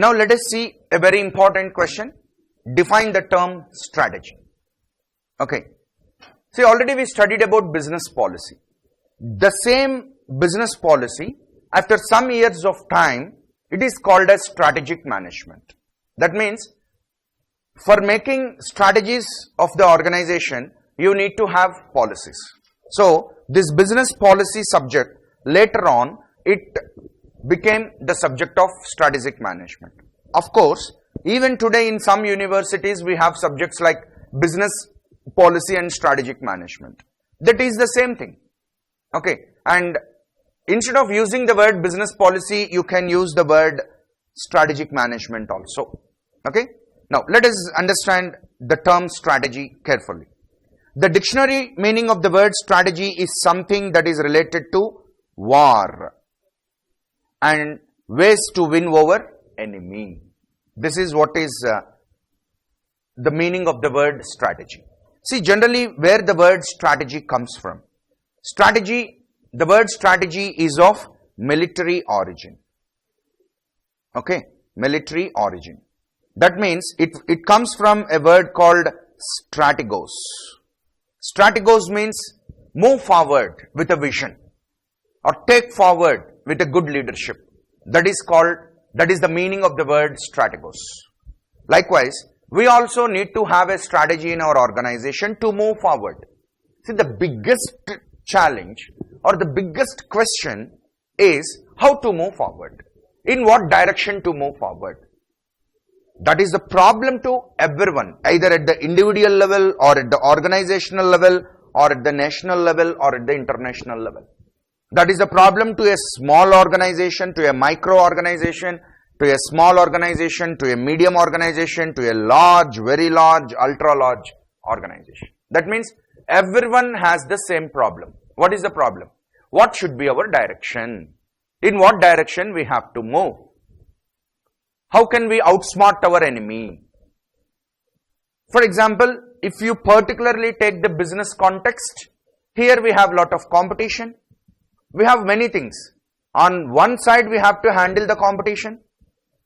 Now let us see a very important question. Define the term strategy. Okay. See, already we studied about business policy. The same business policy, after some years of time, it is called as strategic management. That means, for making strategies of the organization, you need to have policies. So, this business policy subject, later on, it became the subject of strategic management. Of course, even today in some universities, we have subjects like business policy and strategic management. That is the same thing. Okay. And instead of using the word business policy, you can use the word strategic management also. Okay. Now, let us understand the term strategy carefully. The dictionary meaning of the word strategy is something that is related to war and ways to win over enemy. This is what is the meaning of the word strategy. See, generally where the word strategy comes from. Strategy, the word strategy is of military origin. Okay, military origin. That means it comes from a word called strategos. Strategos means move forward with a vision or take forward with a good leadership. That is the meaning of the word strategos. Likewise, we also need to have a strategy in our organization to move forward. See, the biggest challenge or the biggest question is how to move forward. In what direction to move forward? That is the problem to everyone, either at the individual level or at the organizational level or at the national level or at the international level. That is the problem to a small organization, to a micro organization, to a small organization, to a medium organization, to a large, very large, ultra large organization. That means everyone has the same problem. What is the problem? What should be our direction? In what direction we have to move? How can we outsmart our enemy? For example, if you particularly take the business context, here we have lot of competition. We have many things. On one side we have to handle the competition,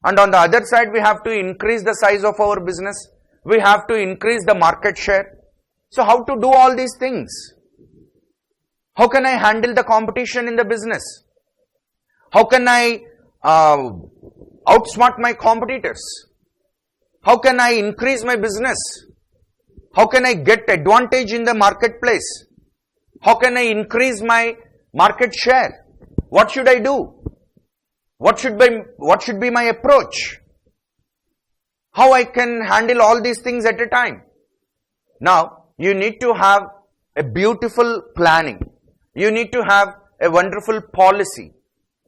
and on the other side we have to increase the size of our business. We have to increase the market share. So how to do all these things? How can I handle the competition in the business? How can I outsmart my competitors? How can I increase my business? How can I get advantage in the marketplace? How can I increase my market share? What should I do? What should be my approach? How I can handle all these things at a time? Now, you need to have a beautiful planning. You need to have a wonderful policy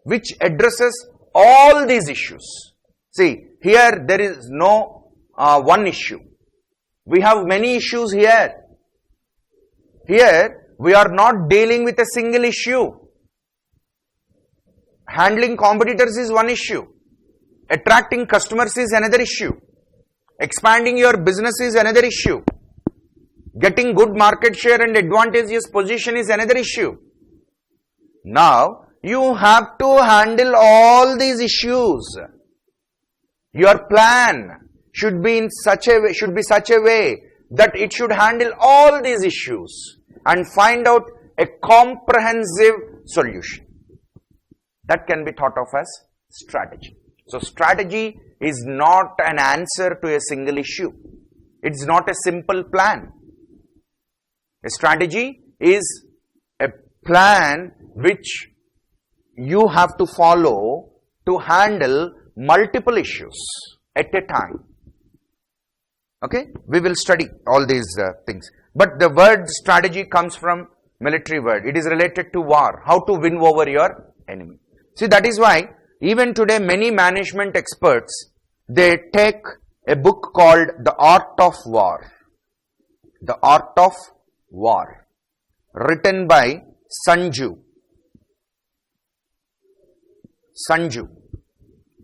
which addresses all these issues. See, here there is no one issue. We have many issues here. Here, we are not dealing with a single issue. Handling competitors is one issue. Attracting customers is another issue. Expanding your business is another issue. Getting good market share and advantageous position is another issue. Now, you have to handle all these issues. Your plan should be such a way that it should handle all these issues and find out a comprehensive solution. That can be thought of as strategy. So, strategy is not an answer to a single issue. It's not a simple plan. A strategy is a plan which you have to follow to handle multiple issues at a time. Okay, we will study all these things. But the word strategy comes from military word. It is related to war, how to win over your enemy. See, that is why even today many management experts, they take a book called The Art of War. The Art of War, written by Sanju.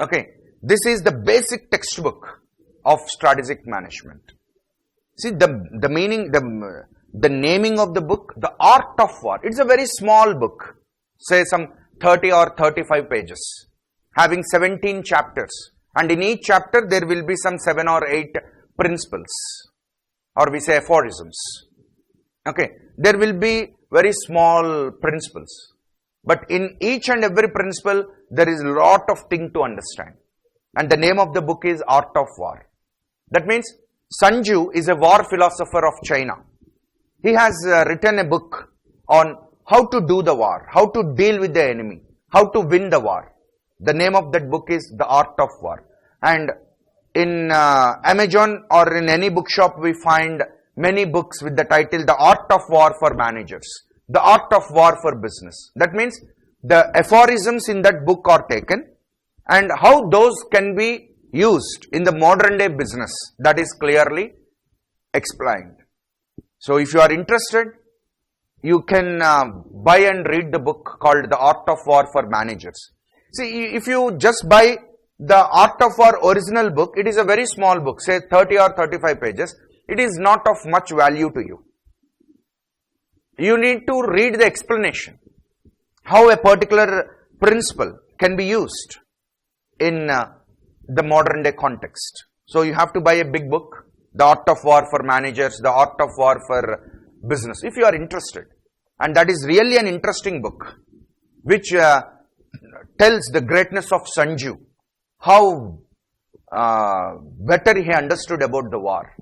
Okay, this is the basic textbook of strategic management. See, the meaning, the naming of the book, The Art of War. It's a very small book, say some 30 or 35 pages, having 17 chapters And in each chapter, there will be some 7 or 8 principles, or we say aphorisms. Okay, there will be very small principles. But in each and every principle, there is a lot of thing to understand. And the name of the book is Art of War. That means Sun Tzu is a war philosopher of China. He has written a book on how to do the war, how to deal with the enemy, how to win the war. The name of that book is The Art of War. And in Amazon or in any bookshop, we find many books with the title The Art of War for Managers, The Art of War for Business. That means the aphorisms in that book are taken and how those can be used in the modern day business, that is clearly explained. So if you are interested, you can buy and read the book called The Art of War for Managers. See, if you just buy the Art of War original book, it is a very small book, say 30 or 35 pages. It is not of much value to you. You need to read the explanation, how a particular principle can be used in the modern day context. So you have to buy a big book, The Art of War for Managers, The Art of War for Business, if you are interested. And that is really an interesting book, which tells the greatness of Sun Tzu, how better he understood about the war.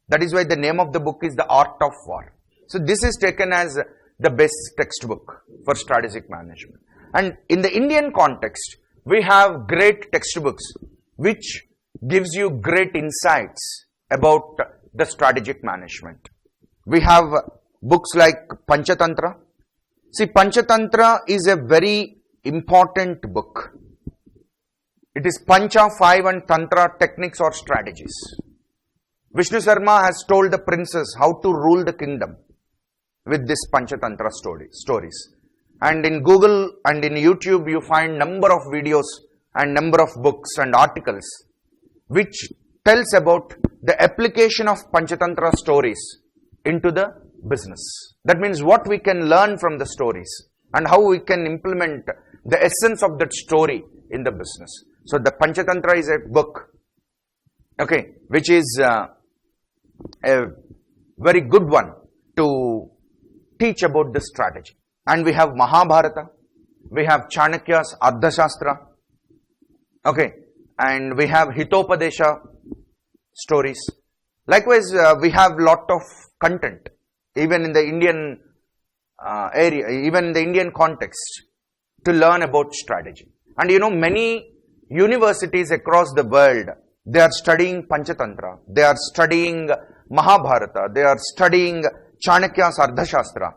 That is why the name of the book is The Art of War. So this is taken as the best textbook for strategic management. And in the Indian context, we have great textbooks which gives you great insights about the strategic management. We have books like Panchatantra. See, Panchatantra is a very important book. It is Pancha, 5 and Tantra techniques or strategies. Vishnu Sarma has told the princes how to rule the kingdom with this Panchatantra stories. And in Google and in YouTube, you find number of videos and number of books and articles which tells about the application of Panchatantra stories into the business. That means what we can learn from the stories and how we can implement the essence of that story in the business. So the Panchatantra is a book, okay, which is a very good one to teach about the strategy. And we have Mahabharata, we have Chanakya's Ardhashastra, okay, and we have Hitopadesha stories. Likewise, we have lot of content, even in the Indian area, even in the Indian context, to learn about strategy. And you know, many universities across the world, they are studying Panchatantra, they are studying Mahabharata, they are studying Chanakya's Ardhashastra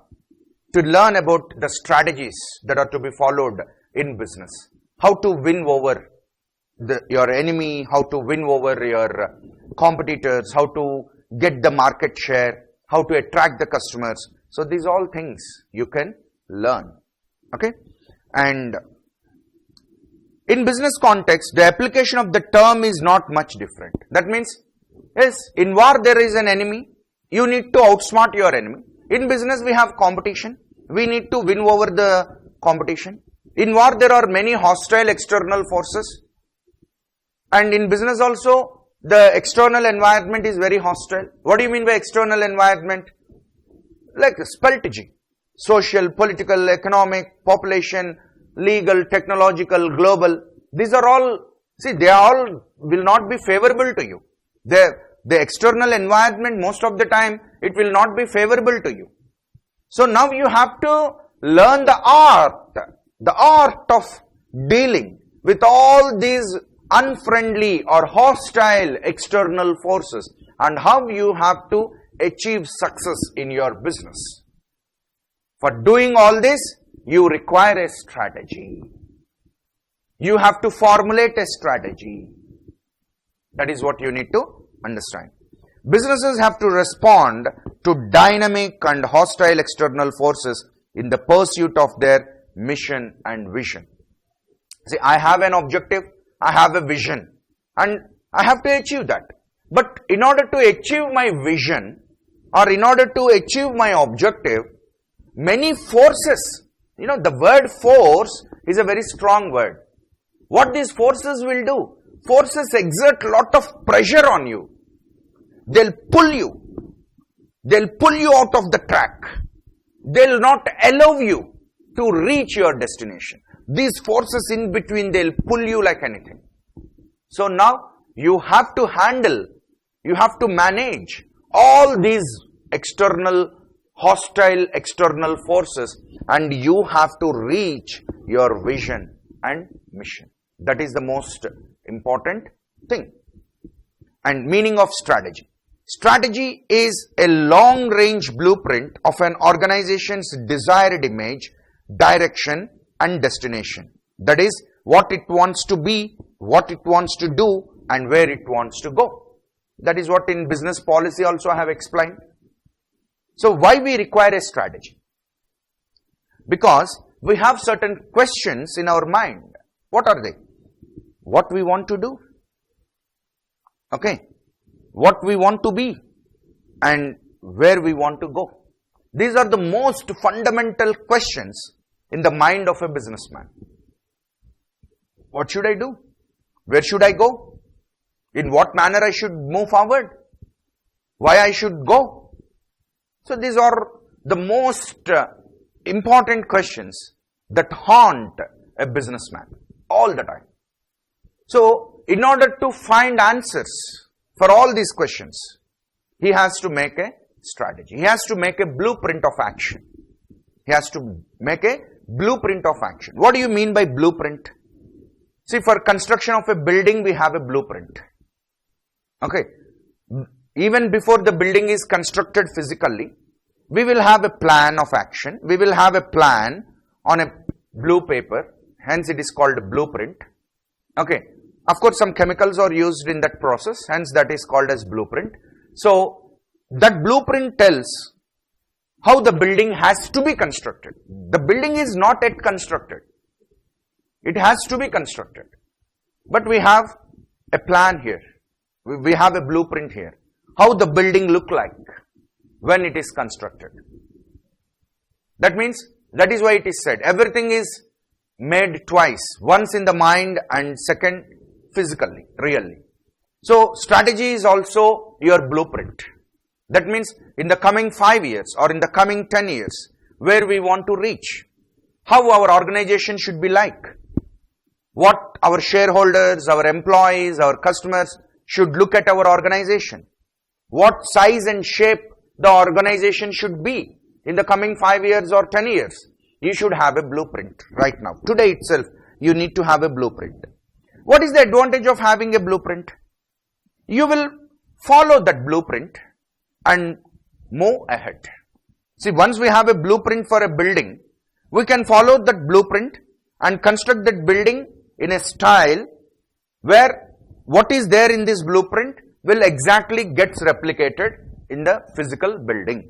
to learn about the strategies that are to be followed in business. How to win over your enemy, how to win over your competitors, how to get the market share, how to attract the customers. So these all things you can learn. Okay? And in business context, the application of the term is not much different. That means, yes, in war there is an enemy. You need to outsmart your enemy. In business we have competition. We need to win over the competition. In war there are many hostile external forces. And in business also, the external environment is very hostile. What do you mean by external environment? Like speltaging. Social, political, economic, population, legal, technological, global. These are all, see, they all will not be favorable to you. The external environment, most of the time, it will not be favorable to you. So now you have to learn the art of dealing with all these unfriendly or hostile external forces and how you have to achieve success in your business. For doing all this, you require a strategy. You have to formulate a strategy. That is what you need to understand. Businesses have to respond to dynamic and hostile external forces in the pursuit of their mission and vision. See, I have an objective, I have a vision, and I have to achieve that. But in order to achieve my vision, or in order to achieve my objective, many forces, you know, the word force is a very strong word. What these forces will do? forces exert lot of pressure on you. They'll pull you. They'll pull you out of the track. They'll not allow you to reach your destination. These forces in between, they'll pull you like anything. So now you have to handle, you have to manage all these external, hostile external forces, and you have to reach your vision and mission. That is the most important thing. And meaning of strategy. Strategy is a long-range blueprint of an organization's desired image, direction and destination. That is, what it wants to be, what it wants to do, and where it wants to go. That is what in business policy also I have explained. So why we require a strategy? Because we have certain questions in our mind. What are they? What we want to do? Okay. What we want to be and where we want to go. These are the most fundamental questions in the mind of a businessman. What should I do? Where should I go? In what manner I should move forward? Why I should go? So these are the most important questions that haunt a businessman all the time. So in order to find answers for all these questions, he has to make a strategy. He has to make a blueprint of action. He has to make a blueprint of action. What do you mean by blueprint? See, for construction of a building, we have a blueprint. Okay. Even before the building is constructed physically, we will have a plan of action. We will have a plan on a blue paper. Hence, it is called a blueprint. Okay. Of course, some chemicals are used in that process. Hence, that is called as blueprint. So, that blueprint tells how the building has to be constructed. The building is not yet constructed. It has to be constructed. But we have a plan here. We have a blueprint here. How the building look like when it is constructed. That means, that is why it is said, everything is made twice. Once in the mind and second physically, really. So, strategy is also your blueprint. That means, in the coming 5 years or in the coming 10 years, where we want to reach, how our organization should be like, what our shareholders, our employees, our customers should look at our organization, what size and shape the organization should be in the coming 5 years or 10 years. You should have a blueprint right now. Today itself, you need to have a blueprint. What is the advantage of having a blueprint? You will follow that blueprint and move ahead. See, once we have a blueprint for a building, we can follow that blueprint and construct that building in a style where what is there in this blueprint will exactly gets replicated in the physical building.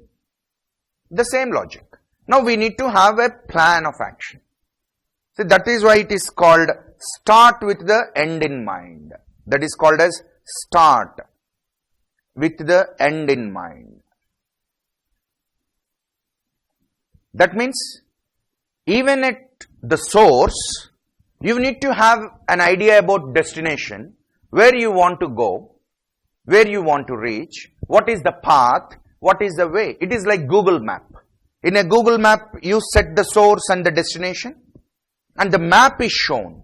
The same logic. Now we need to have a plan of action. See, that is why it is called start with the end in mind. That is called as start with the end in mind. That means, even at the source, you need to have an idea about destination, where you want to go, where you want to reach, what is the path, what is the way. It is like Google Map. In a Google Map, you set the source and the destination, and the map is shown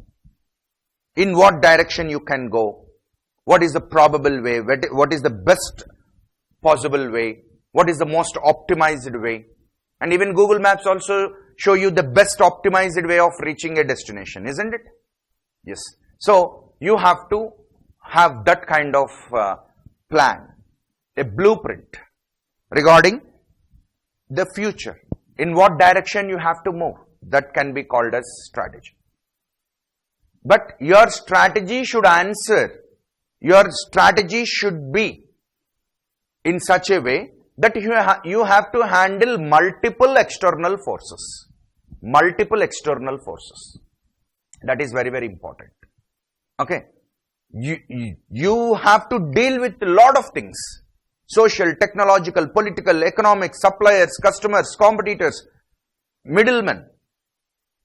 in what direction you can go, what is the probable way, what is the best possible way, what is the most optimized way. And even Google Maps also show you the best optimized way of reaching a destination, isn't it? Yes. So, you have to have that kind of plan, a blueprint regarding the future, in what direction you have to move. That can be called as strategy. But your strategy should answer, your strategy should be in such a way that you have to handle multiple external forces. Multiple external forces. That is very, very important. Okay. You have to deal with a lot of things. Social, technological, political, economic, suppliers, customers, competitors, middlemen.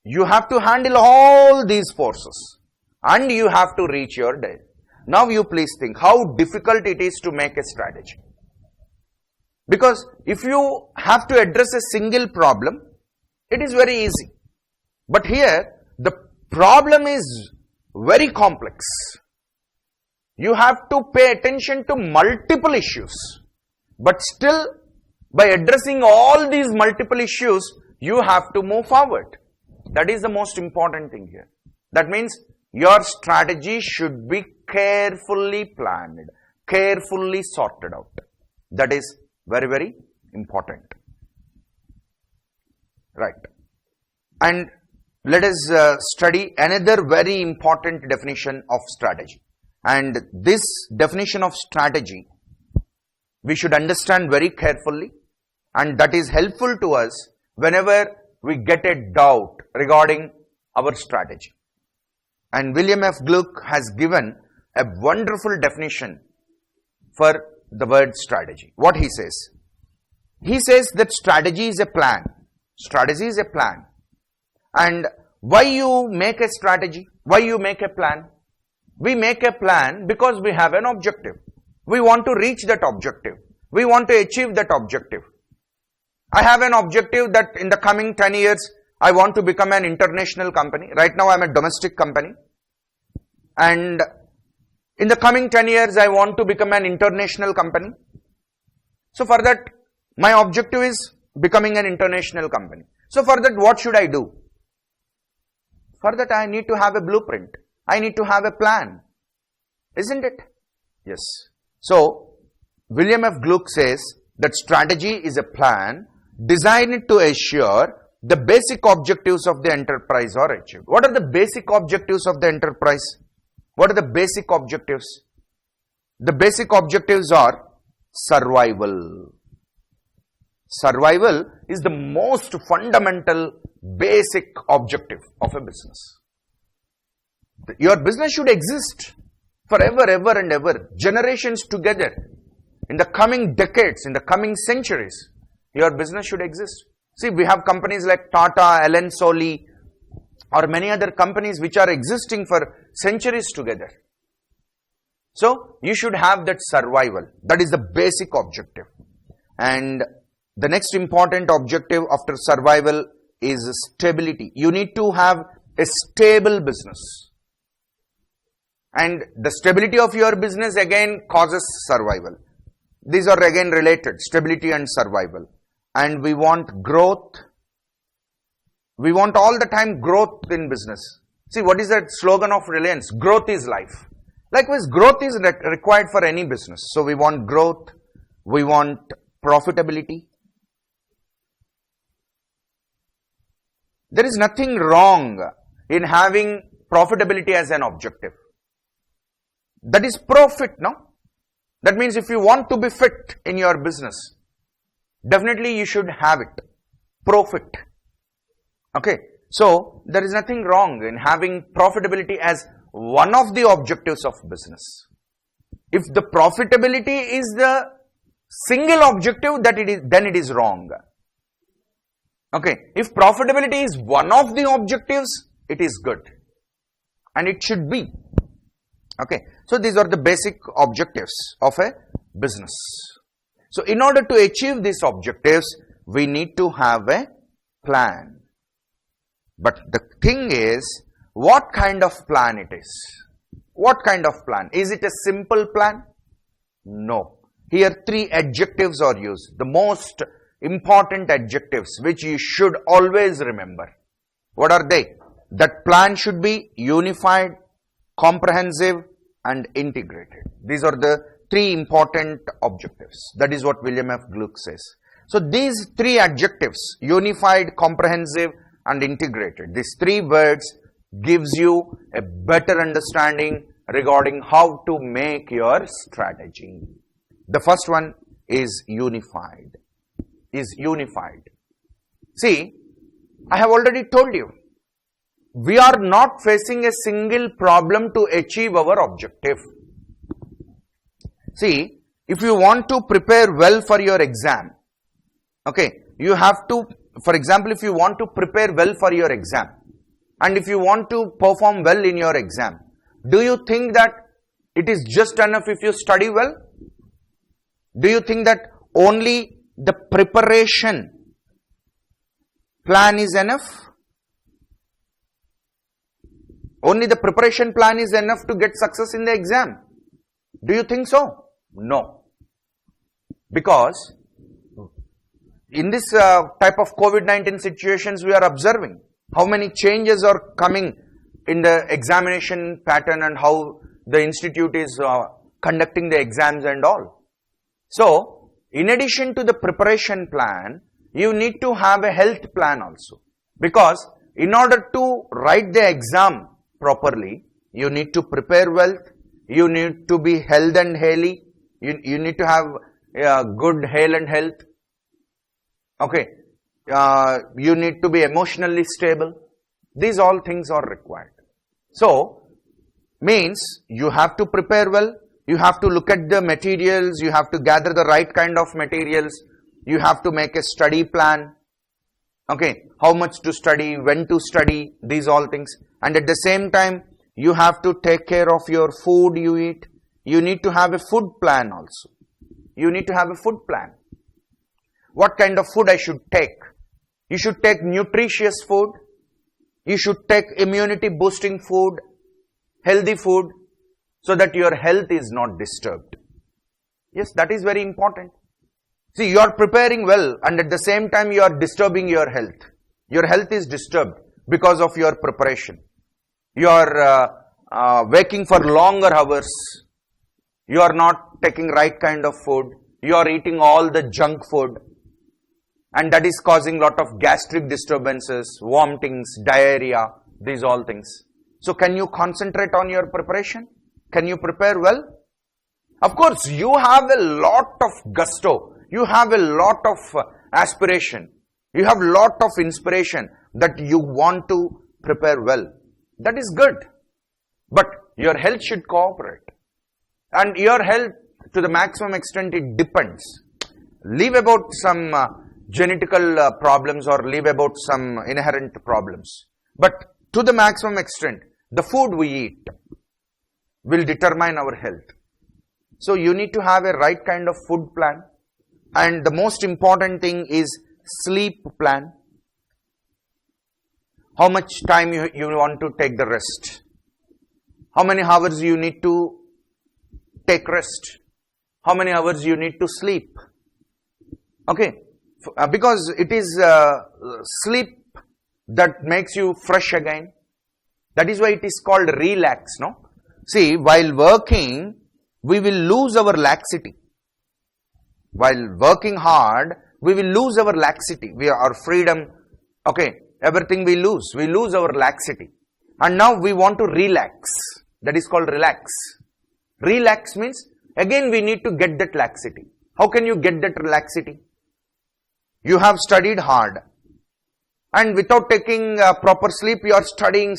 You have to handle all these forces and you have to reach your Now you please think how difficult it is to make a strategy. Because if you have to address a single problem, it is very easy. But here, the problem is very complex. You have to pay attention to multiple issues. But still, by addressing all these multiple issues, you have to move forward. That is the most important thing here. That means your strategy should be carefully planned, carefully sorted out. That is very, very important. Right. And let us study another very important definition of strategy. And this definition of strategy, we should understand very carefully, and that is helpful to us whenever we get a doubt regarding our strategy. And William F. Gluck has given a wonderful definition for the word strategy. What he says? He says that strategy is a plan. Strategy is a plan. And why you make a strategy? Why you make a plan? We make a plan because we have an objective. We want to reach that objective. We want to achieve that objective. I have an objective that in the coming 10 years, I want to become an international company. Right now, I am a domestic company. And in the coming 10 years, I want to become an international company. So for that, my objective is becoming an international company. So for that, what should I do? For that, I need to have a blueprint. I need to have a plan. Isn't it? Yes. So, William F. Gluck says that strategy is a plan designed to assure the basic objectives of the enterprise are achieved. What are the basic objectives of the enterprise? What are the basic objectives? The basic objectives are survival. Survival is the most fundamental basic objective of a business. Your business should exist forever, ever and ever, generations together. In the coming decades, in the coming centuries, your business should exist. See, we have companies like Tata, Ellen Soli, or many other companies which are existing for centuries together. So, you should have that survival. That is the basic objective. And the next important objective after survival is stability. You need to have a stable business. And the stability of your business again causes survival. These are again related, stability and survival. And we want growth. We want all the time growth in business. See, what is that slogan of Reliance? Growth is life. Likewise, growth is required for any business. So we want growth. We want profitability. There is nothing wrong in having profitability as an objective. That is profit, no? That means if you want to be fit in your business, definitely you should have it. Profit. Okay. So, there is nothing wrong in having profitability as one of the objectives of business. If the profitability is the single objective, then it is wrong. Okay. If profitability is one of the objectives, it is good. And it should be. Okay. So, these are the basic objectives of a business. So, in order to achieve these objectives, we need to have a plan. But the thing is, what kind of plan it is? What kind of plan? Is it a simple plan? No. Here 3 adjectives are used. The most important adjectives which you should always remember. What are they? That plan should be unified, comprehensive, and integrated. These are the 3 important objectives. That is what William F. Gluck says. So these 3 adjectives, unified, comprehensive, and integrated, these 3 words gives you a better understanding regarding how to make your strategy. The first one is unified. See, I have already told you, we are not facing a single problem to achieve our objective. See, if you want to prepare well for your exam, okay, you have to, for example, if you want to prepare well for your exam, and if you want to perform well in your exam, do you think that it is just enough if you study well? Do you think that only the preparation plan is enough? Only the preparation plan is enough to get success in the exam? Do you think so? No. Because in this type of COVID-19 situations, we are observing how many changes are coming in the examination pattern and how the institute is conducting the exams and all. So, in addition to the preparation plan, you need to have a health plan also. Because in order to write the exam properly, you need to prepare well, you need to be health and healthy, you need to have good health and health. Okay, you need to be emotionally stable. These all things are required. So, means you have to prepare well, you have to look at the materials, you have to gather the right kind of materials, you have to make a study plan. Okay, how much to study, when to study, these all things. And at the same time, you have to take care of your food you eat. You need to have a food plan also. You need to have a food plan. What kind of food I should take? You should take nutritious food. You should take immunity boosting food, healthy food, so that your health is not disturbed. Yes, that is very important. See, you are preparing well and at the same time you are disturbing your health. Your health is disturbed because of your preparation. You are waking for longer hours. You are not taking right kind of food. You are eating all the junk food. And that is causing lot of gastric disturbances, vomitings, diarrhea, these all things. So can you concentrate on your preparation? Can you prepare well? Of course, you have a lot of gusto. You have a lot of aspiration. You have a lot of inspiration that you want to prepare well. That is good. But your health should cooperate. And your health, to the maximum extent, it depends. Leave about some genetical problems or leave about some inherent problems. But to the maximum extent, the food we eat will determine our health. So you need to have a right kind of food plan. And the most important thing is sleep plan. How much time you want to take the rest? How many hours you need to take rest? How many hours you need to sleep? Okay, because it is sleep that makes you fresh again. That is why it is called relax, no? See, while working, we will lose our laxity. While working hard, we will lose our laxity. Our freedom, okay, everything we lose our laxity. And now we want to relax. That is called relax. Relax means, again we need to get that laxity. How can you get that laxity? You have studied hard. And without taking proper sleep, you are studying.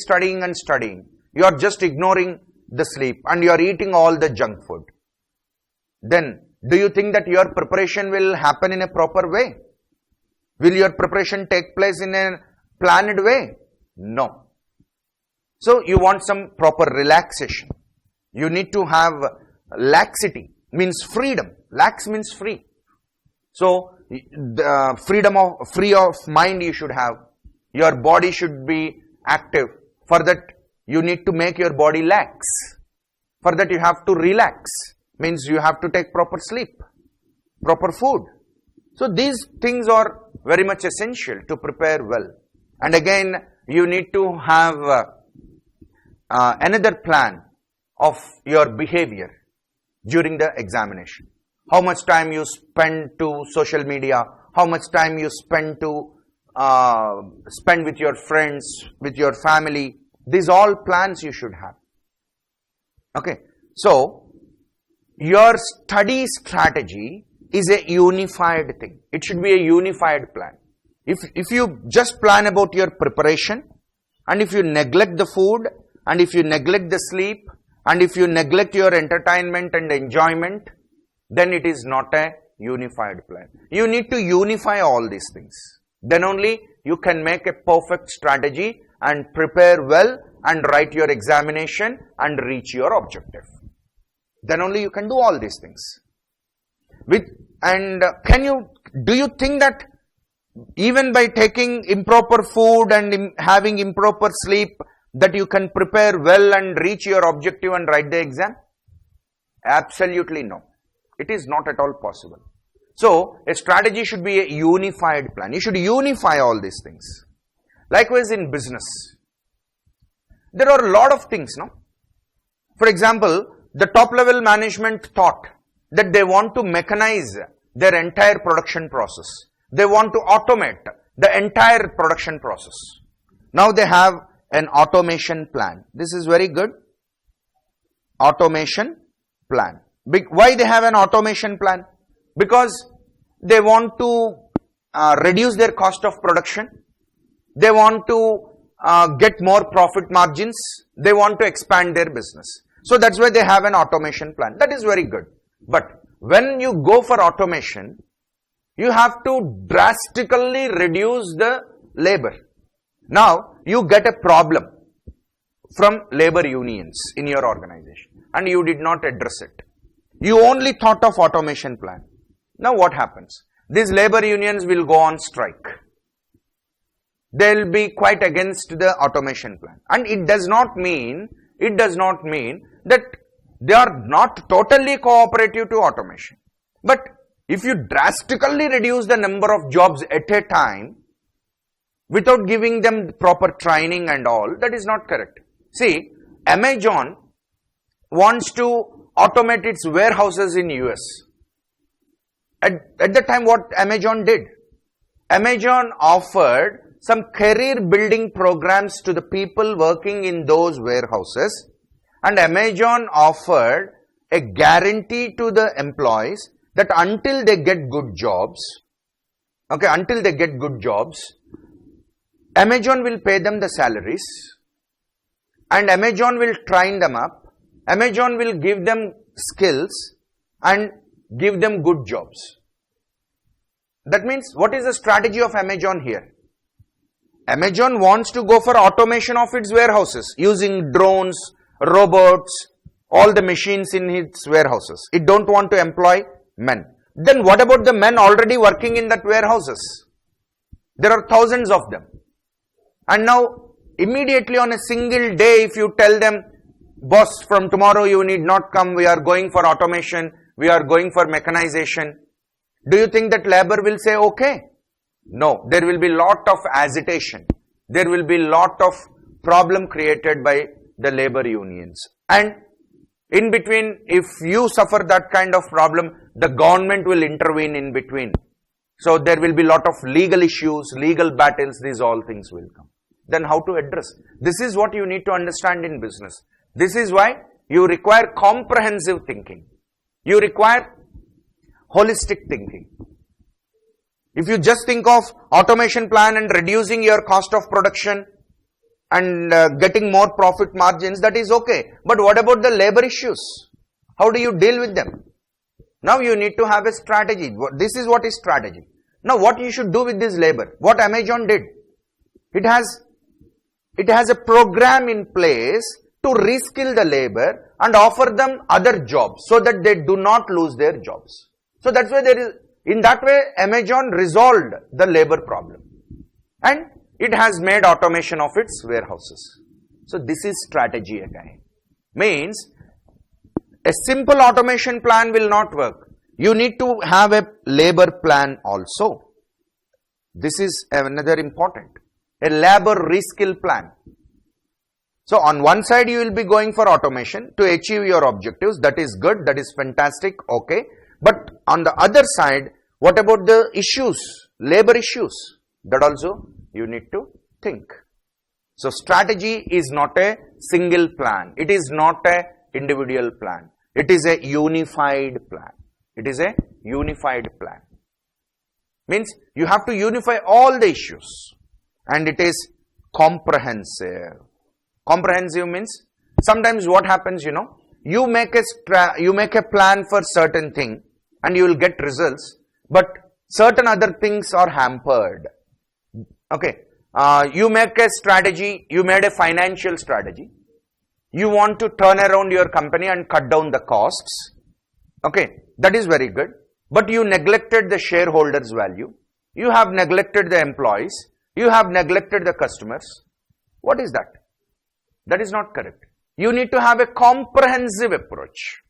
You are just ignoring the sleep and you are eating all the junk food. Then, do you think that your preparation will happen in a proper way? Will your preparation take place in a planned way? No. So, you want some proper relaxation. You need to have laxity, means freedom. Lax means free. So, the free of mind you should have. Your body should be active. For that, you need to make your body lax. For that, you have to relax. Means you have to take proper sleep, proper food. So these things are very much essential to prepare well. And again, you need to have another plan of your behavior during the examination. How much time you spend to social media, how much time you spend to spend with your friends, with your family. These all plans you should have. Okay, so your study strategy is a unified thing. It should be a unified plan. If you just plan about your preparation, and if you neglect the food, and if you neglect the sleep, and if you neglect your entertainment and enjoyment, then it is not a unified plan. You need to unify all these things. Then only you can make a perfect strategy and prepare well and write your examination and reach your objective. Then only you can do all these things. Do you think that even by taking improper food and having improper sleep, that you can prepare well and reach your objective and write the exam? Absolutely no. It is not at all possible. So, a strategy should be a unified plan. You should unify all these things. Likewise in business, there are a lot of things, no? For example, the top level management thought that they want to mechanize their entire production process. They want to automate the entire production process. Now they have an automation plan. This is very good. Automation plan. Why they have an automation plan? Because they want to reduce their cost of production. They want to get more profit margins. They want to expand their business. So that's why they have an automation plan. That is very good. But when you go for automation, you have to drastically reduce the labor. Now, you get a problem from labor unions in your organization and you did not address it. You only thought of automation plan. Now what happens? These labor unions will go on strike. They will be quite against the automation plan. And it does not mean that they are not totally cooperative to automation. But if you drastically reduce the number of jobs at a time, without giving them proper training and all, that is not correct. See, Amazon wants to automate its warehouses in US. At the time, what Amazon did? Amazon offered some career building programs to the people working in those warehouses, and Amazon offered a guarantee to the employees that until they get good jobs, Amazon will pay them the salaries and Amazon will train them up. Amazon will give them skills and give them good jobs. That means, what is the strategy of Amazon here? Amazon wants to go for automation of its warehouses using drones, robots, all the machines in its warehouses. It don't want to employ men. Then what about the men already working in that warehouses? There are thousands of them. And now, immediately on a single day, if you tell them, boss, from tomorrow you need not come, we are going for automation, we are going for mechanization, do you think that labor will say okay? No, there will be lot of agitation. There will be lot of problem created by the labor unions. And in between, if you suffer that kind of problem, the government will intervene in between. So there will be lot of legal issues, legal battles, these all things will come. Then how to address? This is what you need to understand in business. This is why you require comprehensive thinking. You require holistic thinking. If you just think of automation plan and reducing your cost of production and getting more profit margins, that is okay. But what about the labor issues? How do you deal with them? Now you need to have a strategy. This is what is strategy. Now what you should do with this labor? What Amazon did? It has a program in place to reskill the labor and offer them other jobs so that they do not lose their jobs. So that's why in that way Amazon resolved the labor problem. And it has made automation of its warehouses. So this is strategy again. Means a simple automation plan will not work. You need to have a labor plan also. This is another important. A labor reskill plan. So on one side you will be going for automation to achieve your objectives. That is good. That is fantastic. Okay. But on the other side, what about the issues? Labor issues. That also you need to think. So strategy is not a single plan. It is not a individual plan. It is a unified plan. It is a unified plan. Means you have to unify all the issues. And it is comprehensive. Comprehensive means sometimes what happens, you make a plan for certain thing and you will get results, but certain other things are hampered. Okay, you make a strategy, you made a financial strategy. you want to turn around your company and cut down the costs. Okay, that is very good. But you neglected the shareholders' value. You have neglected the employees. You have neglected the customers. What is that? That is not correct. You need to have a comprehensive approach,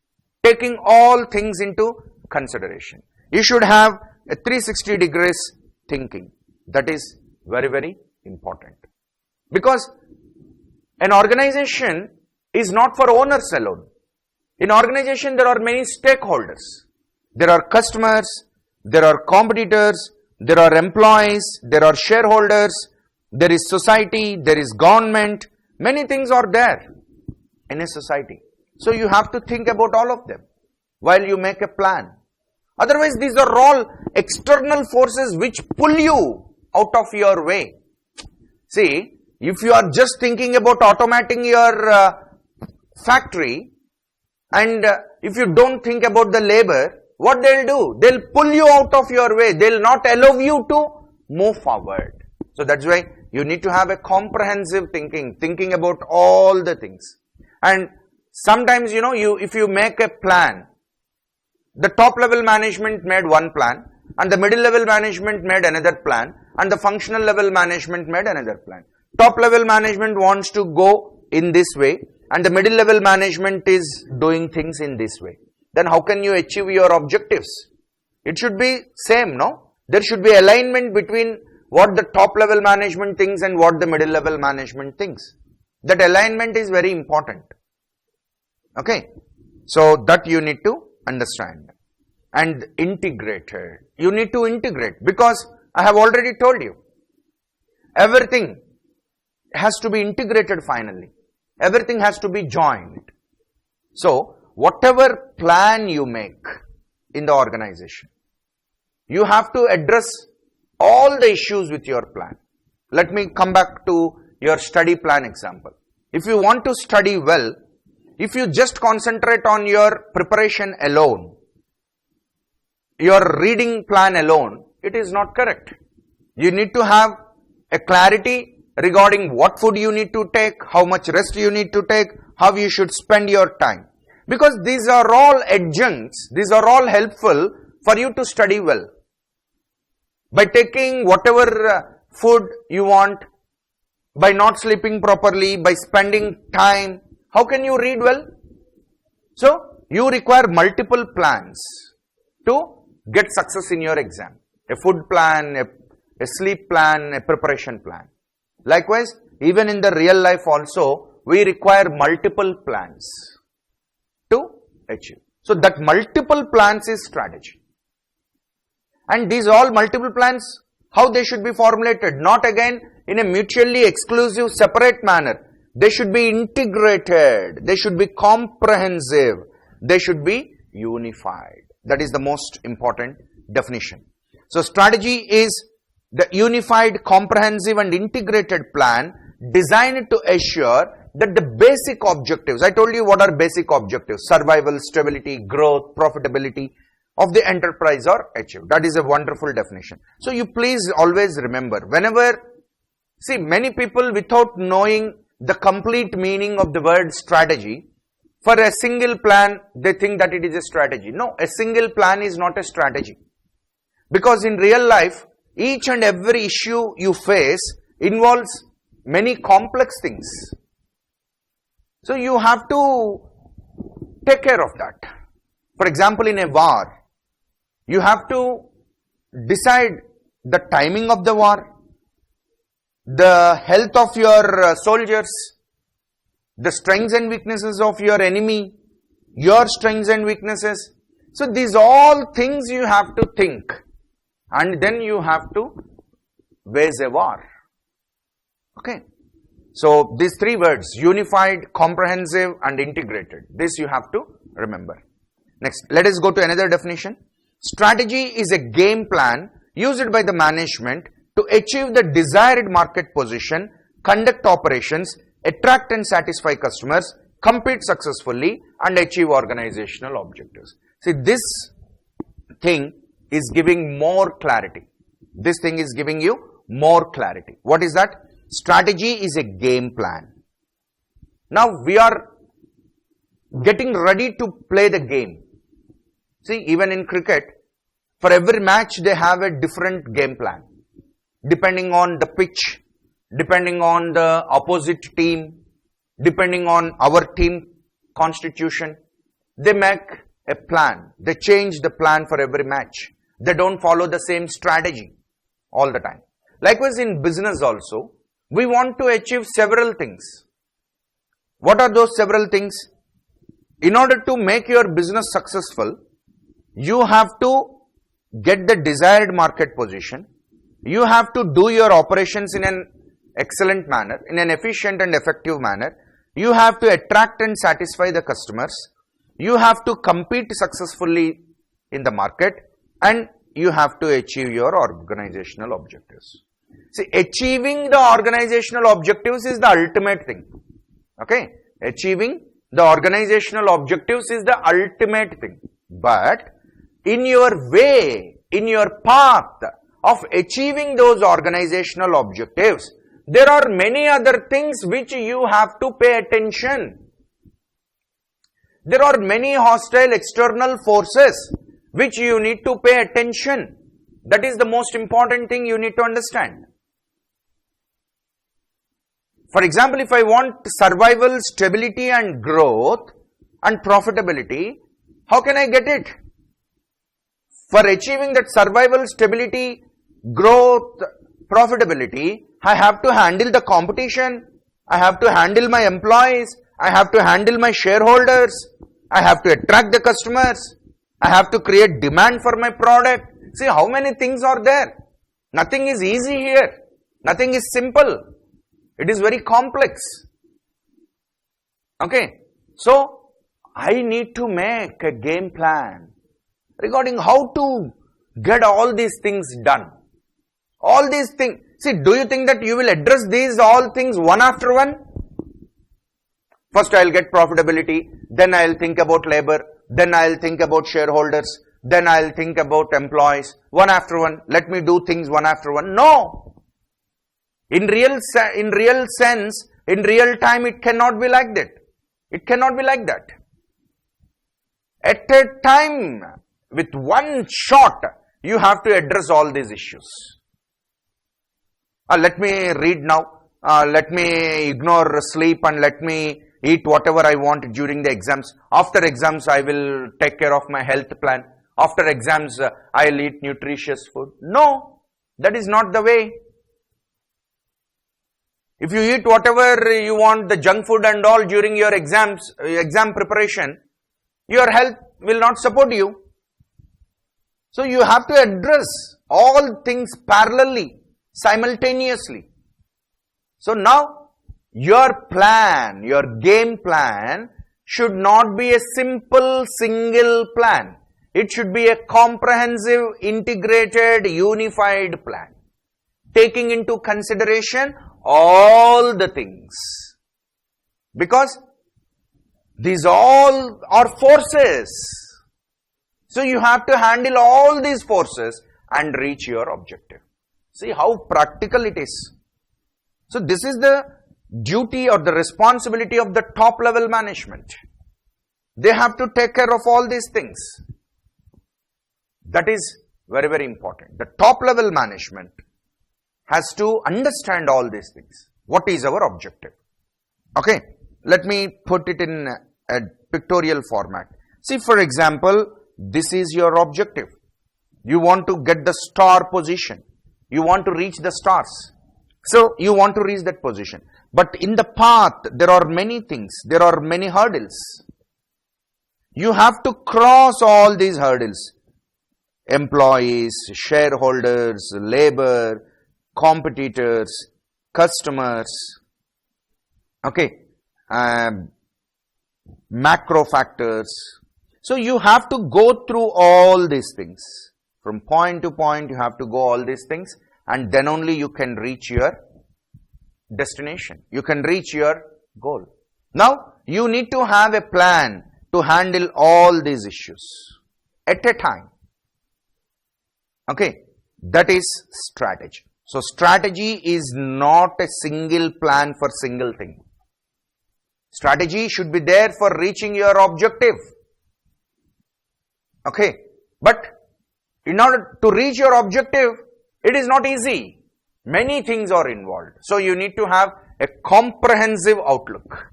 taking all things into consideration. You should have a 360 degrees thinking. That is very, very important. Because an organization is not for owners alone. In organization, there are many stakeholders. There are customers, there are competitors, there are employees, there are shareholders, there is society, there is government. Many things are there in a society. So you have to think about all of them while you make a plan. Otherwise, these are all external forces which pull you out of your way. See, if you are just thinking about automating your factory, and if you don't think about the labor, what they'll do? They'll pull you out of your way. They'll not allow you to move forward. So that's why you need to have a comprehensive thinking about all the things. And sometimes, if you make a plan, the top level management made one plan, and the middle level management made another plan, and the functional level management made another plan. Top level management wants to go in this way, and the middle level management is doing things in this way. Then how can you achieve your objectives? It should be same, no? There should be alignment between what the top level management thinks and what the middle level management thinks. That alignment is very important. Okay? So that you need to understand. And integrated. You need to integrate, because I have already told you, everything has to be integrated finally. Everything has to be joined. So, whatever plan you make in the organization, you have to address all the issues with your plan. Let me come back to your study plan example. If you want to study well, if you just concentrate on your preparation alone, your reading plan alone, it is not correct. You need to have a clarity regarding what food you need to take, how much rest you need to take, how you should spend your time. Because these are all adjuncts, these are all helpful for you to study well. By taking whatever food you want, by not sleeping properly, by spending time, how can you read well? So, you require multiple plans to get success in your exam. A food plan, a sleep plan, a preparation plan. Likewise, even in the real life also, we require multiple plans to achieve. So that multiple plans is strategy. And these all multiple plans, how they should be formulated? Not again in a mutually exclusive separate manner. They should be integrated. They should be comprehensive. They should be unified. That is the most important definition. So strategy is the unified, comprehensive and integrated plan designed to assure that the basic objectives, I told you what are basic objectives, survival, stability, growth, profitability of the enterprise are achieved. That is a wonderful definition. So you please always remember, whenever, see, many people without knowing the complete meaning of the word strategy, for a single plan, they think that it is a strategy. No, a single plan is not a strategy. Because in real life, each and every issue you face involves many complex things. So you have to take care of that. For example, in a war, you have to decide the timing of the war, the health of your soldiers, the strengths and weaknesses of your enemy, your strengths and weaknesses. So these all things you have to think, and then you have to wage a war. Okay. So these three words, unified, comprehensive and integrated, this you have to remember. Next, let us go to another definition. Strategy is a game plan used by the management to achieve the desired market position, conduct operations, attract and satisfy customers, compete successfully and achieve organizational objectives. See, this thing is giving more clarity. This thing is giving you more clarity. What is that? Strategy is a game plan. Now we are getting ready to play the game. See, even in cricket, for every match they have a different game plan. Depending on the pitch, depending on the opposite team, depending on our team constitution, they make a plan. They change the plan for every match. They don't follow the same strategy all the time. Likewise in business also, we want to achieve several things. What are those several things? In order to make your business successful, you have to get the desired market position. You have to do your operations in an excellent manner, in an efficient and effective manner. You have to attract and satisfy the customers. You have to compete successfully in the market, and you have to achieve your organizational objectives. See, achieving the organizational objectives is the ultimate thing. Okay? Achieving the organizational objectives is the ultimate thing. But in your way, in your path of achieving those organizational objectives, there are many other things which you have to pay attention. There are many hostile external forces which you need to pay attention. That is the most important thing you need to understand. For example, if I want survival, stability and growth and profitability, how can I get it? For achieving that survival, stability, growth, profitability, I have to handle the competition, I have to handle my employees, I have to handle my shareholders, I have to attract the customers, I have to create demand for my product. See how many things are there. Nothing is easy here. Nothing is simple. It is very complex. Okay. So, I need to make a game plan regarding how to get all these things done. All these things. See, do you think that you will address these all things one after one? First I will get profitability, then I will think about labor, then I will think about shareholders, then I will think about employees, one after one. Let me do things one after one. No. In real sense, in real time, it cannot be like that. It cannot be like that. At a time, with one shot, you have to address all these issues. Let me read now. Let me ignore sleep and let me eat whatever I want during the exams. After exams, I will take care of my health plan. After exams, I will eat nutritious food. No, that is not the way. If you eat whatever you want, the junk food and all during your exam preparation, your health will not support you. So you have to address all things parallelly, simultaneously. So now, your plan, your game plan should not be a simple single plan. It should be a comprehensive, integrated, unified plan, taking into consideration all the things. Because these all are forces. So you have to handle all these forces and reach your objective. See how practical it is. So this is the duty or the responsibility of the top level management. They have to take care of all these things. That is very, very important. The top level management has to understand all these things. What is our objective? Okay, let me put it in a pictorial format. See, for example, this is your objective. You want to get the star position. You want to reach the stars. So, you want to reach that position. But in the path, there are many things. There are many hurdles. You have to cross all these hurdles. Employees, shareholders, labor, competitors, customers, okay, macro factors. So you have to go through all these things. From point to point, you have to go all these things, and then only you can reach your destination. You can reach your goal. Now, you need to have a plan to handle all these issues at a time. Okay, that is strategy. So, strategy is not a single plan for single thing. Strategy should be there for reaching your objective. Okay. But in order to reach your objective, it is not easy. Many things are involved. So you need to have a comprehensive outlook,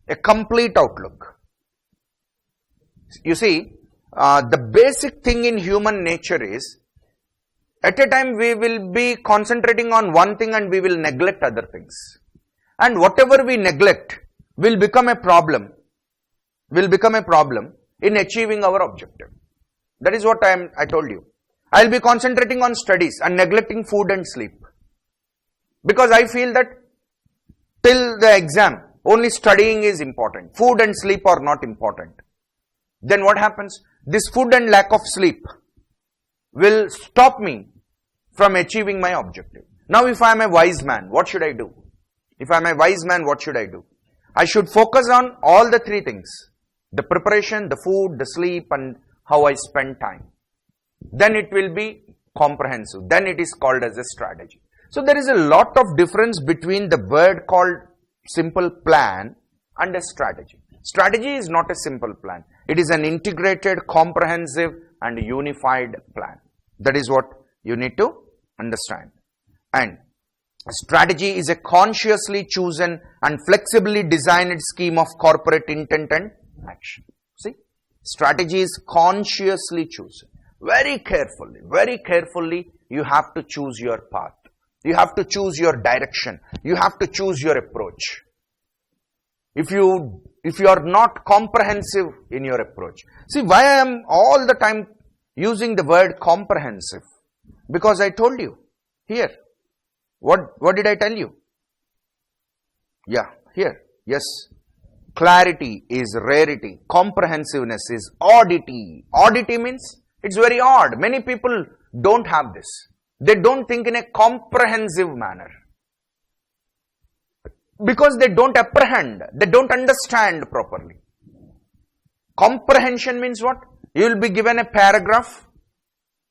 a complete outlook. You see, the basic thing in human nature is, at a time we will be concentrating on one thing and we will neglect other things. And whatever we neglect will become a problem in achieving our objective. That is what I told you. I will be concentrating on studies and neglecting food and sleep. Because I feel that till the exam, only studying is important. Food and sleep are not important. Then what happens? This food and lack of sleep will stop me from achieving my objective. Now if I am a wise man, what should I do? If I am a wise man, what should I do? I should focus on all the three things. The preparation, the food, the sleep, and how I spend time. Then it will be comprehensive. Then it is called as a strategy. So there is a lot of difference between the word called simple plan and a strategy. Strategy is not a simple plan. It is an integrated, comprehensive and unified plan. That is what you need to understand. And strategy is a consciously chosen and flexibly designed scheme of corporate intent and action. See, strategy is consciously chosen. Very carefully you have to choose your path. You have to choose your direction. You have to choose your approach. If you are not comprehensive in your approach. See, why I am all the time using the word comprehensive? Because I told you here. What did I tell you? Yeah, here. Yes. Clarity is rarity. Comprehensiveness is oddity. Oddity means it's very odd. Many people don't have this. They don't think in a comprehensive manner. Because they don't apprehend. They don't understand properly. Comprehension means what? You will be given a paragraph,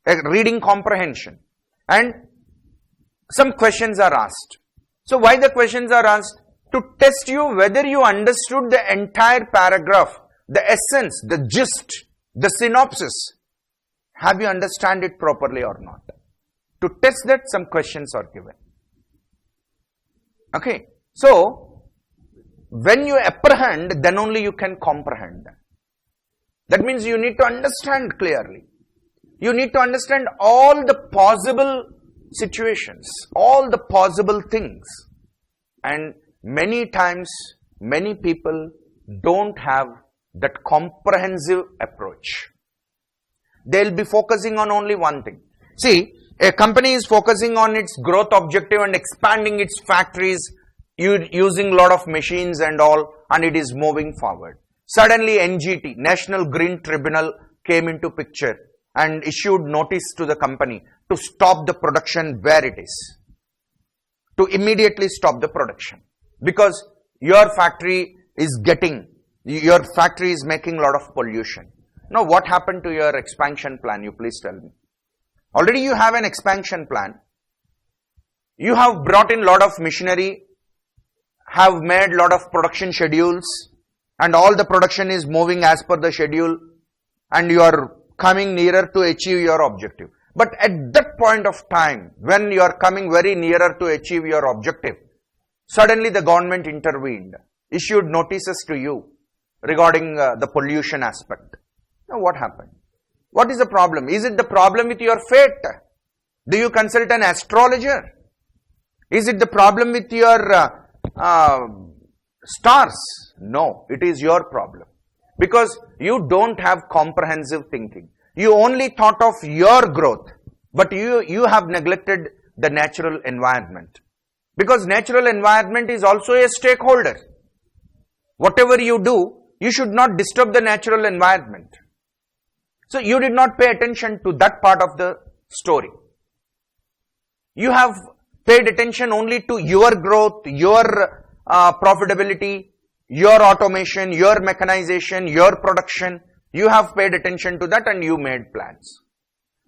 a reading comprehension. And some questions are asked. So why the questions are asked? To test you whether you understood the entire paragraph, the essence, the gist, the synopsis. Have you understand it properly or not? To test that, some questions are given. Okay. So, when you apprehend, then only you can comprehend. That means you need to understand clearly. You need to understand all the possible situations, all the possible things. And many times, many people don't have that comprehensive approach. They'll be focusing on only one thing. See, a company is focusing on its growth objective and expanding its factories using a lot of machines and all, and it is moving forward. Suddenly NGT, National Green Tribunal, came into picture and issued notice to the company to stop the production where it is. To immediately stop the production. Because your factory is making a lot of pollution. Now what happened to your expansion plan? You please tell me. Already you have an expansion plan. You have brought in a lot of machinery, have made a lot of production schedules, and all the production is moving as per the schedule, and you are coming nearer to achieve your objective. But at that point of time, when you are coming very nearer to achieve your objective, suddenly the government intervened, issued notices to you regarding the pollution aspect. Now what happened? What is the problem? Is it the problem with your fate? Do you consult an astrologer? Is it the problem with your stars? No, it is your problem. Because you don't have comprehensive thinking. You only thought of your growth, but you have neglected the natural environment. Because natural environment is also a stakeholder. Whatever you do, you should not disturb the natural environment. So you did not pay attention to that part of the story. You have paid attention only to your growth, your profitability, your automation, your mechanization, your production. You have paid attention to that and you made plans.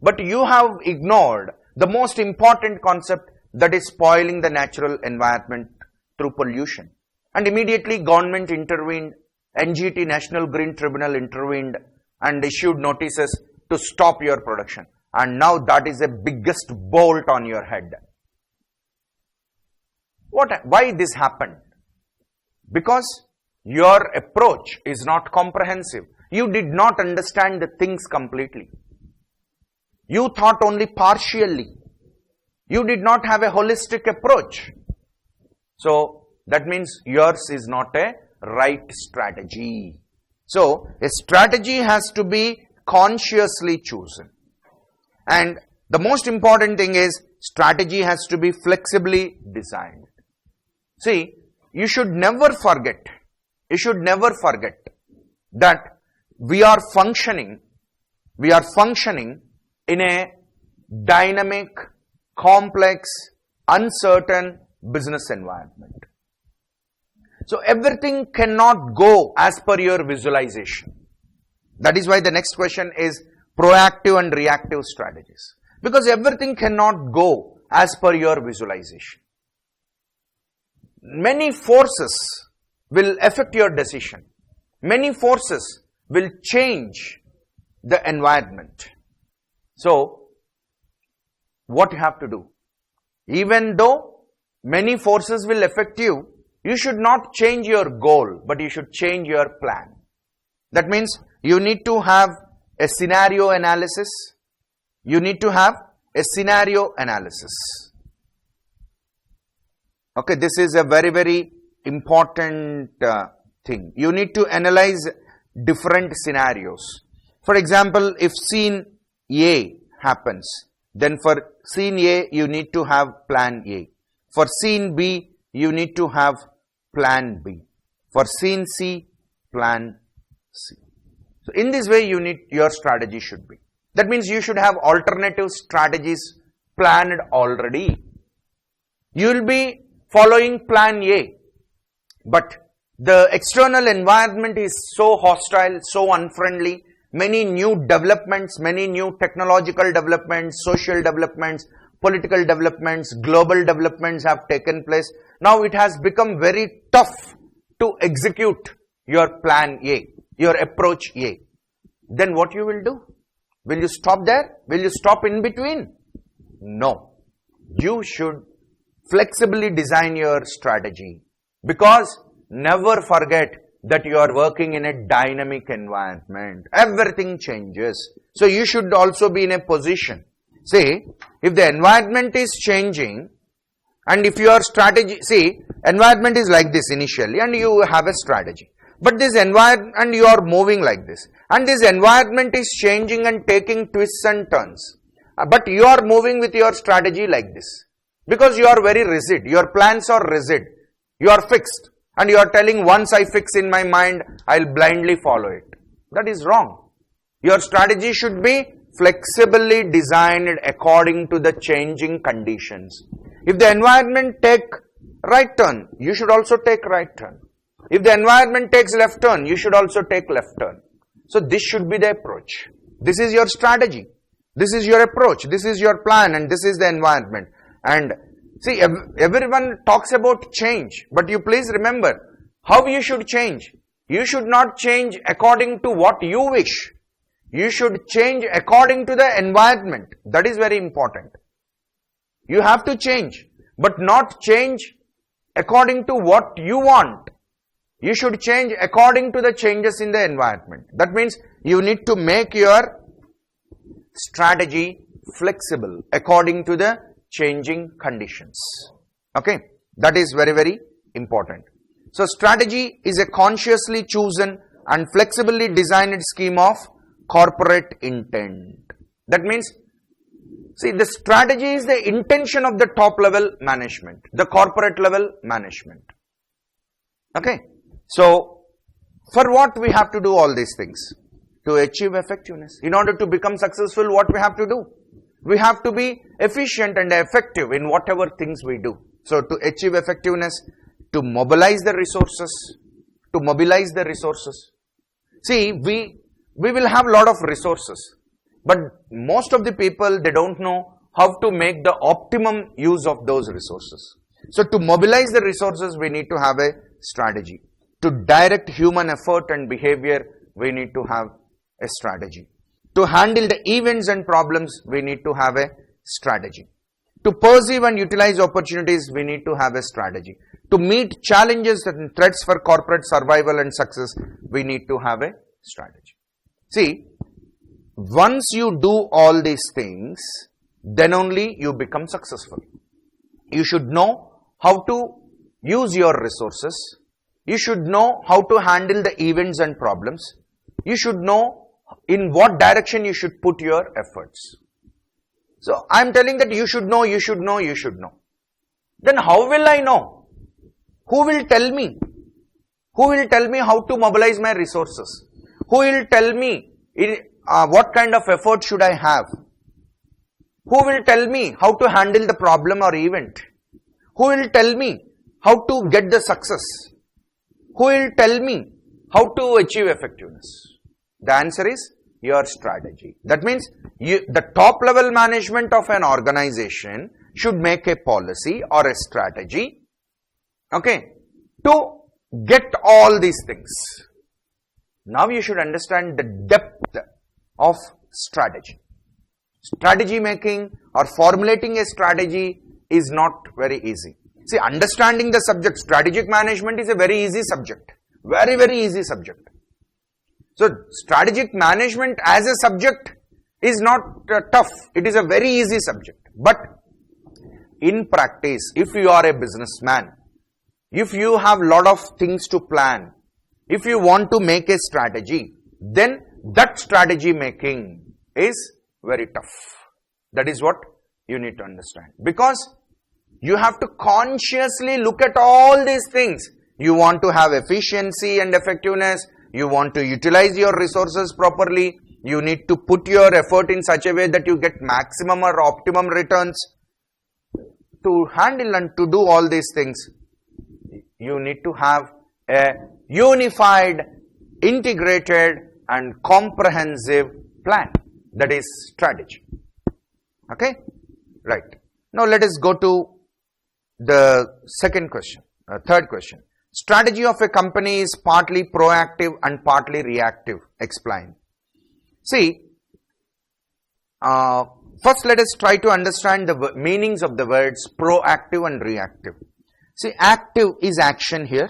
But you have ignored the most important concept, that is spoiling the natural environment through pollution. and immediately government intervened, NGT, National Green Tribunal intervened and issued notices to stop your production. And now that is the biggest bolt on your head. Why this happened? Because your approach is not comprehensive. You did not understand the things completely. You thought only partially. You did not have a holistic approach. So that means yours is not a right strategy. So a strategy has to be consciously chosen. And the most important thing is strategy has to be flexibly designed. See, you should never forget that we are functioning in a dynamic, complex, uncertain business environment. So everything cannot go as per your visualization. That is why the next question is proactive and reactive strategies. Because everything cannot go as per your visualization. Many forces will affect your decision. Many forces will change the environment. So, what you have to do? Even though many forces will affect you, you should not change your goal, but you should change your plan. That means you need to have a scenario analysis. You need to have a scenario analysis. Okay, this is a very, very important thing. You need to analyze different scenarios. For example, if scene A happens, then for scene A, you need to have plan A. For scene B, you need to have plan B. For scene C, plan C. So in this way, your strategy should be. That means you should have alternative strategies planned already. You will be following plan A, but the external environment is so hostile, so unfriendly. Many new developments, many new technological developments, social developments, political developments, global developments have taken place. Now it has become very tough to execute your plan A, your approach A. Then what you will do? Will you stop there? Will you stop in between? No. You should flexibly design your strategy, because never forget that you are working in a dynamic environment. Everything changes. So you should also be in a position. Say, if the environment is changing, and if your strategy, see, environment is like this initially and you have a strategy. But this environment, and you are moving like this. And this environment is changing and taking twists and turns. But you are moving with your strategy like this. Because you are very rigid. Your plans are rigid. You are fixed. And you are telling, once I fix in my mind, I'll blindly follow it. That is wrong. Your strategy should be flexibly designed according to the changing conditions. If the environment take right turn, you should also take right turn. If the environment takes left turn, you should also take left turn. So this should be the approach. This is your strategy. This is your approach. This is your plan, and this is the environment. And see, everyone talks about change, but you please remember how you should change. You should not change according to what you wish. You should change according to the environment. That is very important. You have to change, but not change according to what you want. You should change according to the changes in the environment. That means you need to make your strategy flexible according to the changing conditions. Okay, that is very, very important. So strategy is a consciously chosen and flexibly designed scheme of corporate intent. That means, see, the strategy is the intention of the top level management, the corporate level management. Okay, so for what we have to do all these things? To achieve effectiveness. In order to become successful, what we have to do? We have to be efficient and effective in whatever things we do. So to achieve effectiveness, to mobilize the resources, See, we will have a lot of resources, but most of the people, they don't know how to make the optimum use of those resources. So to mobilize the resources, we need to have a strategy. To direct human effort and behavior, we need to have a strategy. To handle the events and problems, we need to have a strategy. To perceive and utilize opportunities, we need to have a strategy. To meet challenges and threats for corporate survival and success, we need to have a strategy. See, once you do all these things, then only you become successful. You should know how to use your resources. You should know how to handle the events and problems. You should know in what direction you should put your efforts. So, I am telling that you should know, you should know, you should know. Then how will I know? Who will tell me? Who will tell me how to mobilize my resources? Who will tell me what kind of effort should I have? Who will tell me how to handle the problem or event? Who will tell me how to get the success? Who will tell me how to achieve effectiveness? The answer is your strategy. That means the top level management of an organization should make a policy or a strategy, okay, to get all these things. Now you should understand the depth of strategy. Strategy making or formulating a strategy is not very easy. See, understanding the subject, strategic management is a very easy subject. Very, very easy subject. So, strategic management as a subject is not tough. It is a very easy subject. But in practice, if you are a businessman, if you have lot of things to plan, if you want to make a strategy, then that strategy making is very tough. That is what you need to understand. Because you have to consciously look at all these things. You want to have efficiency and effectiveness. You want to utilize your resources properly. You need to put your effort in such a way that you get maximum or optimum returns. To handle and to do all these things, you need to have a unified, integrated and comprehensive plan. That is strategy. Okay? Right. Now let us go to the second question, third question. Strategy of a company is partly proactive and partly reactive. Explain. See, first let us try to understand the meanings of the words proactive and reactive. See, active is action here,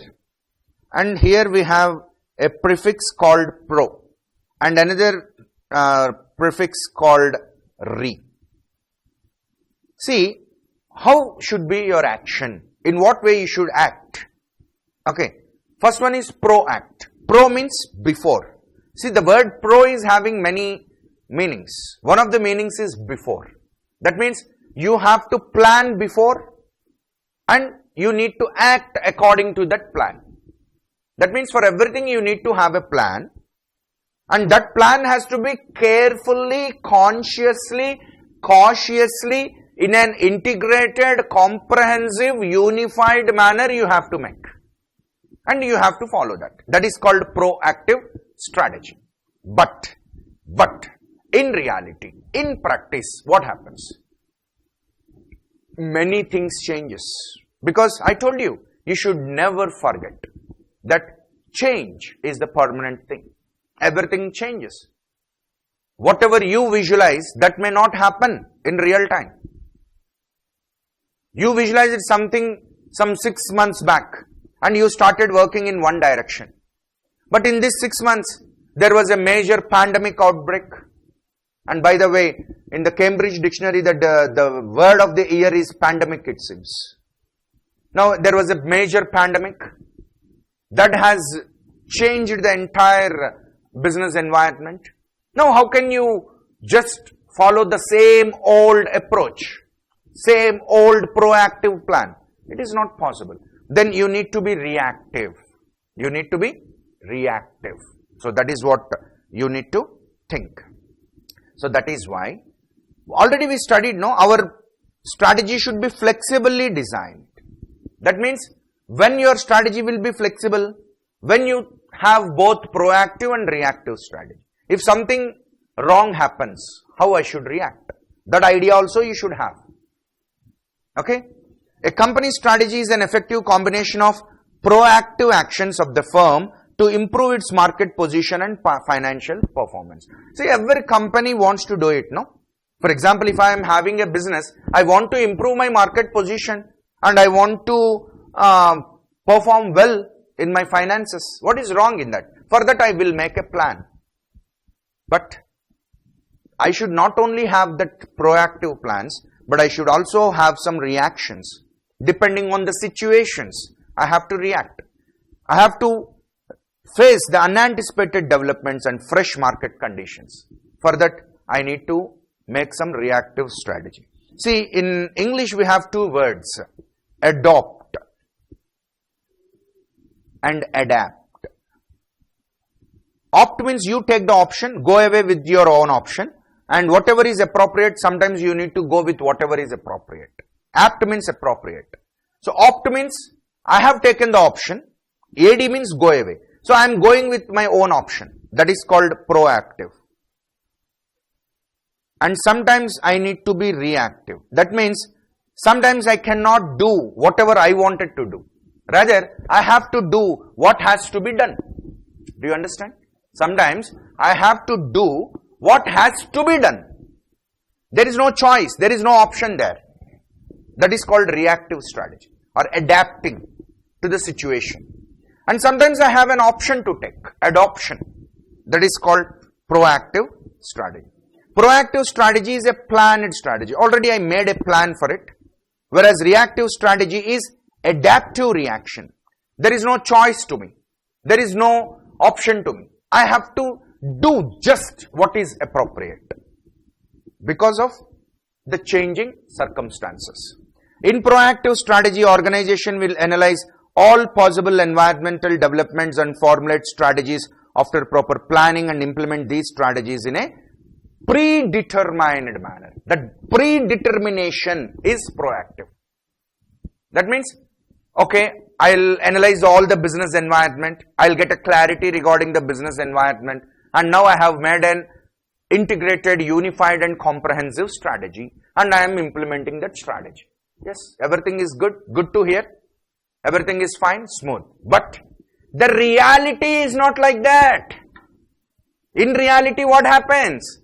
and here we have a prefix called pro and another prefix called re. See, how should be your action? In what way you should act? Okay, first one is proact. Pro means before. See, the word pro is having many meanings. One of the meanings is before. That means you have to plan before and you need to act according to that plan. That means for everything you need to have a plan, and that plan has to be carefully, consciously, cautiously, in an integrated, comprehensive, unified manner you have to make. And you have to follow that. That is called proactive strategy. But in reality, in practice, what happens? Many things changes. Because I told you, you should never forget that change is the permanent thing. Everything changes. Whatever you visualize, that may not happen in real time. You visualized something some 6 months back and you started working in one direction. But in this 6 months, there was a major pandemic outbreak. And by the way, in the Cambridge dictionary, the word of the year is pandemic, it seems. Now, there was a major pandemic that has changed the entire business environment. Now, how can you just follow the same old approach, same old proactive plan? It is not possible. Then you need to be reactive. You need to be reactive. So, that is what you need to think. So, that is why already we studied, no, our strategy should be flexibly designed. That means when your strategy will be flexible, when you have both proactive and reactive strategy. If something wrong happens, how I should react? That idea also you should have. Okay? A company strategy is an effective combination of proactive proactive actions of the firm to improve its market position and financial performance. See, every company wants to do it, no? For example, if I am having a business, I want to improve my market position and I want to perform well in my finances. What is wrong in that? For that, I will make a plan. But I should not only have that proactive plans, but I should also have some reactions. Depending on the situations, I have to react. I have to face the unanticipated developments and fresh market conditions. For that, I need to make some reactive strategy. See, in English we have two words, adopt and adapt. Opt means you take the option, go away with your own option, and whatever is appropriate, sometimes you need to go with whatever is appropriate. Apt means appropriate. So opt means I have taken the option, AD means go away. So I am going with my own option. That is called proactive. And sometimes I need to be reactive. That means sometimes I cannot do whatever I wanted to do. Rather, I have to do what has to be done. Do you understand? Sometimes I have to do what has to be done. There is no choice. There is no option there. That is called reactive strategy or adapting to the situation. And sometimes I have an option to take, adoption. That is called proactive strategy. Proactive strategy is a planned strategy. Already I made a plan for it. Whereas reactive strategy is adaptive reaction. There is no choice to me. There is no option to me. I have to do just what is appropriate because of the changing circumstances. In proactive strategy, organization will analyze all possible environmental developments and formulate strategies after proper planning and implement these strategies in a predetermined manner. That predetermination is proactive. That means, okay, I'll analyze all the business environment, I'll get a clarity regarding the business environment, and now I have made an integrated, unified and comprehensive strategy, and I am implementing that strategy. Yes, everything is good, good to hear, everything is fine, smooth. But the reality is not like that. In reality, what happens?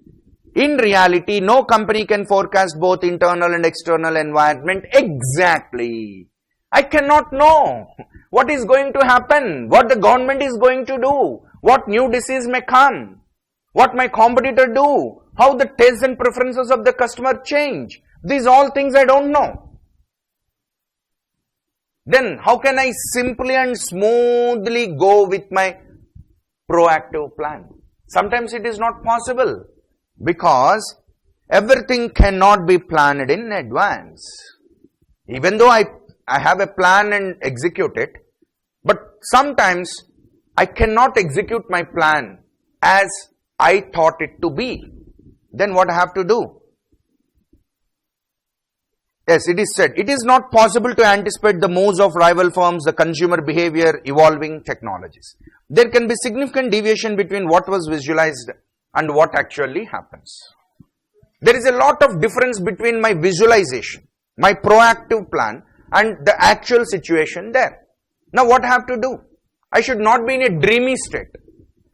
In reality, no company can forecast both internal and external environment exactly. I cannot know what is going to happen, what the government is going to do, what new disease may come, what my competitor do, how the tastes and preferences of the customer change. These all things I don't know. Then how can I simply and smoothly go with my proactive plan? Sometimes it is not possible because everything cannot be planned in advance. Even though I have a plan and execute it, but sometimes I cannot execute my plan as I thought it to be. Then what I have to do? Yes, it is said, it is not possible to anticipate the moves of rival firms, the consumer behavior, evolving technologies. There can be significant deviation between what was visualized and what actually happens. There is a lot of difference between my visualization, my proactive plan, and the actual situation there. Now what I have to do? I should not be in a dreamy state.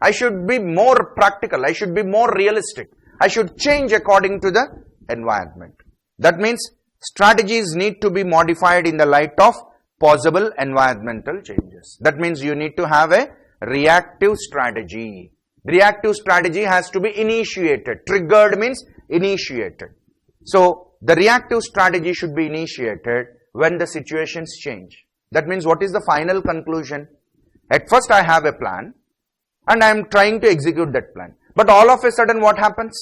I should be more practical. I should be more realistic. I should change according to the environment. That means strategies need to be modified in the light of possible environmental changes. That means you need to have a reactive strategy. Reactive strategy has to be initiated. Triggered means initiated. So the reactive strategy should be initiated when the situations change. That means what is the final conclusion? At first I have a plan and I am trying to execute that plan. But all of a sudden what happens?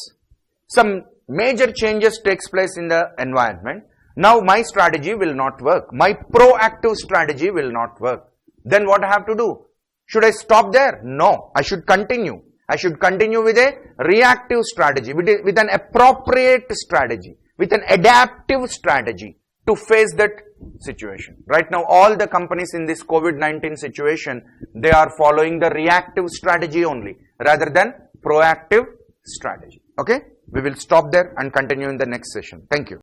Some major changes takes place in the environment. Now my strategy will not work. My proactive strategy will not work. Then what I have to do? Should I stop there? No, I should continue. I should continue with a reactive strategy, with an appropriate strategy, with an adaptive strategy to face that situation. Right now, all the companies in this COVID-19 situation, they are following the reactive strategy only, rather than proactive strategy. Okay? We will stop there and continue in the next session. Thank you.